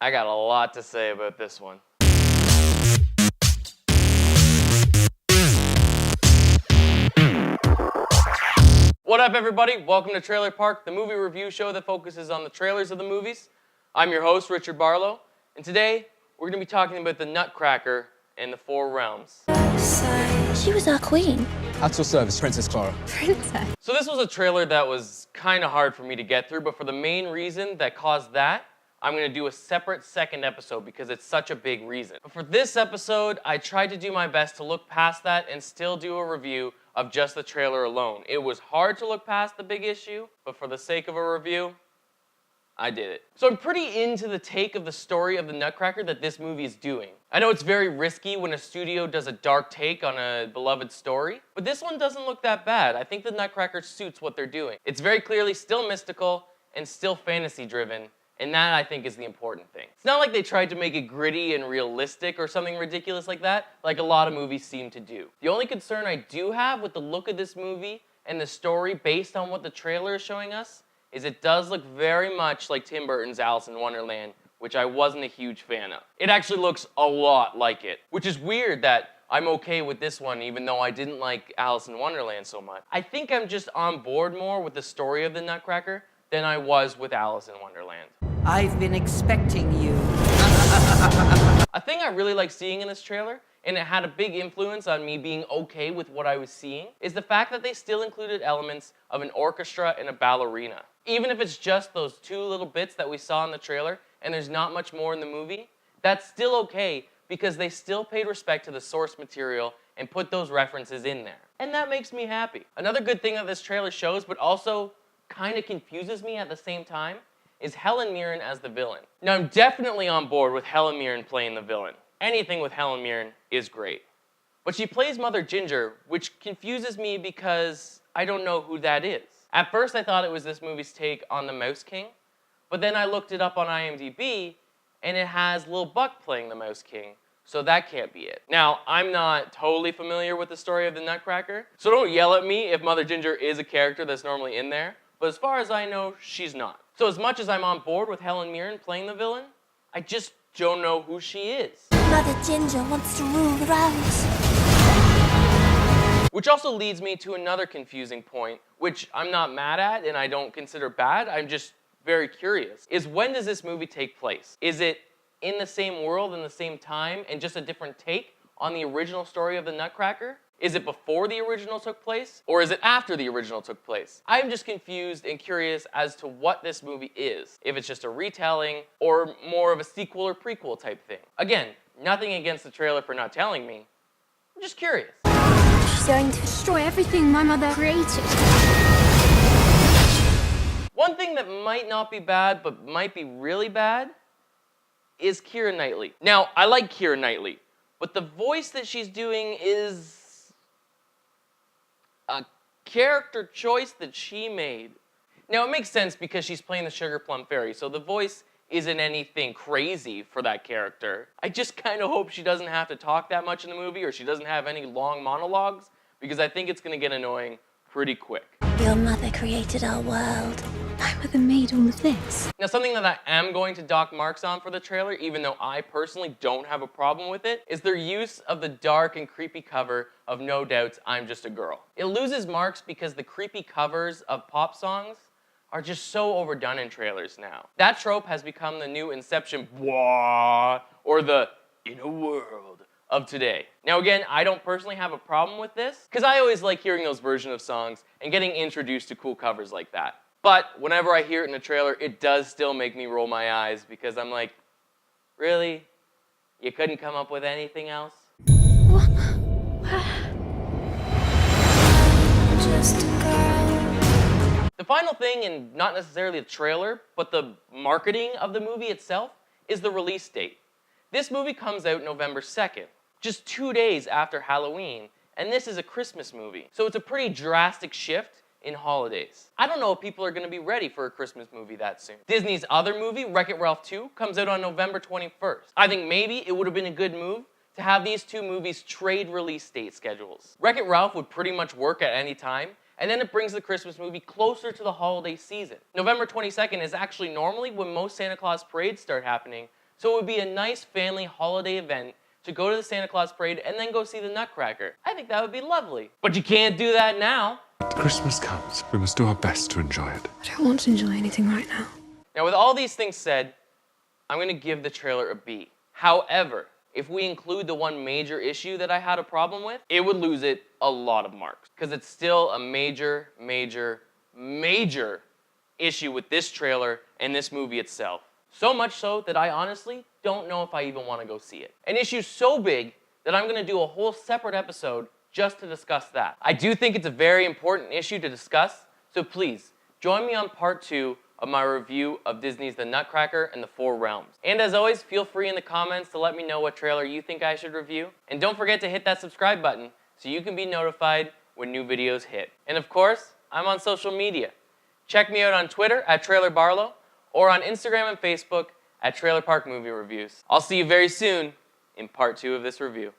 I got a lot to say about this one. What up, everybody? Welcome to Trailer Park, the movie review show that focuses on the trailers of the movies. I'm your host, Richard Barlow, and today we're going to be talking about the Nutcracker and the Four Realms. She was our queen. At your service, Princess Clara. Princess. So this was a trailer that was kind of hard for me to get through, but for the main reason that caused that, I'm going to do a separate second episode because it's such a big reason. But for this episode, I tried to do my best to look past that and still do a review of just the trailer alone. It was hard to look past the big issue, but for the sake of a review, I did it. So I'm pretty into the take of the story of the Nutcracker that this movie is doing. I know it's very risky when a studio does a dark take on a beloved story, but this one doesn't look that bad. I think the Nutcracker suits what they're doing. It's very clearly still mystical and still fantasy driven, and that I think is the important thing. It's not like they tried to make it gritty and realistic or something ridiculous like that, like a lot of movies seem to do. The only concern I do have with the look of this movie and the story based on what the trailer is showing us is it does look very much like Tim Burton's Alice in Wonderland, which I wasn't a huge fan of. It actually looks a lot like it, which is weird that I'm okay with this one even though I didn't like Alice in Wonderland so much. I think I'm just on board more with the story of the Nutcracker than I was with Alice in Wonderland. I've been expecting you. A thing I really like seeing in this trailer, and it had a big influence on me being okay with what I was seeing, is the fact that they still included elements of an orchestra and a ballerina. Even if it's just those two little bits that we saw in the trailer, and there's not much more in the movie, that's still okay because they still paid respect to the source material and put those references in there. And that makes me happy. Another good thing that this trailer shows, but also kind of confuses me at the same time, is Helen Mirren as the villain. Now, I'm definitely on board with Helen Mirren playing the villain. Anything with Helen Mirren is great. But she plays Mother Ginger, which confuses me because I don't know who that is. At first, I thought it was this movie's take on the Mouse King, but then I looked it up on IMDb, and it has Lil Buck playing the Mouse King, so that can't be it. Now, I'm not totally familiar with the story of the Nutcracker, so don't yell at me if Mother Ginger is a character that's normally in there, but as far as I know, she's not. So as much as I'm on board with Helen Mirren playing the villain, I just don't know who she is. Mother Ginger wants to rule the realms. Which also leads me to another confusing point, which I'm not mad at and I don't consider bad, I'm just very curious, is when does this movie take place? Is it in the same world, in the same time, and just a different take on the original story of the Nutcracker? Is it before the original took place, or is it after the original took place? I'm just confused and curious as to what this movie is, if it's just a retelling, or more of a sequel or prequel type thing. Again, nothing against the trailer for not telling me, I'm just curious. She's going to destroy everything my mother created. One thing that might not be bad, but might be really bad, is Keira Knightley. Now, I like Keira Knightley, but the voice that she's doing is a character choice that she made. Now, it makes sense because she's playing the Sugar Plum Fairy, so the voice isn't anything crazy for that character. I just kind of hope she doesn't have to talk that much in the movie or she doesn't have any long monologues because I think it's going to get annoying pretty quick. Your mother created our world. My mother made all of this. Now, something that I am going to dock marks on for the trailer, even though I personally don't have a problem with it, is their use of the dark and creepy cover of No Doubt's I'm Just a Girl. It loses marks because the creepy covers of pop songs are just so overdone in trailers now. That trope has become the new Inception blah, or the in a world of today. Now again, I don't personally have a problem with this, because I always like hearing those versions of songs and getting introduced to cool covers like that. But whenever I hear it in a trailer, it does still make me roll my eyes because I'm like, really? You couldn't come up with anything else? What? Just a girl. The final thing, and not necessarily the trailer, but the marketing of the movie itself, is the release date. This movie comes out November 2nd, just 2 days after Halloween, and this is a Christmas movie. So it's a pretty drastic shift in holidays. I don't know if people are going to be ready for a Christmas movie that soon. Disney's other movie, Wreck-It Ralph 2, comes out on November 21st. I think maybe it would have been a good move to have these two movies trade release date schedules. Wreck-It Ralph would pretty much work at any time, and then it brings the Christmas movie closer to the holiday season. November 22nd is actually normally when most Santa Claus parades start happening, So it would be a nice family holiday event to go to the Santa Claus parade and then go see the Nutcracker. I think that would be lovely. But you can't do that now. Christmas comes. We must do our best to enjoy it. I don't want to enjoy anything right now. Now with all these things said, I'm gonna give the trailer a B. However, if we include the one major issue that I had a problem with, it would lose it a lot of marks. Because it's still a major issue with this trailer and this movie itself. So much so that I honestly don't know if I even want to go see it. An issue so big that I'm going to do a whole separate episode just to discuss that. I do think it's a very important issue to discuss, so please join me on part 2 of my review of Disney's The Nutcracker and the Four Realms. And as always, feel free in the comments to let me know what trailer you think I should review. And don't forget to hit that subscribe button so you can be notified when new videos hit. And of course, I'm on social media. Check me out on Twitter at TrailerBarlow or on Instagram and Facebook at Trailer Park Movie Reviews. I'll see you very soon in part 2 of this review.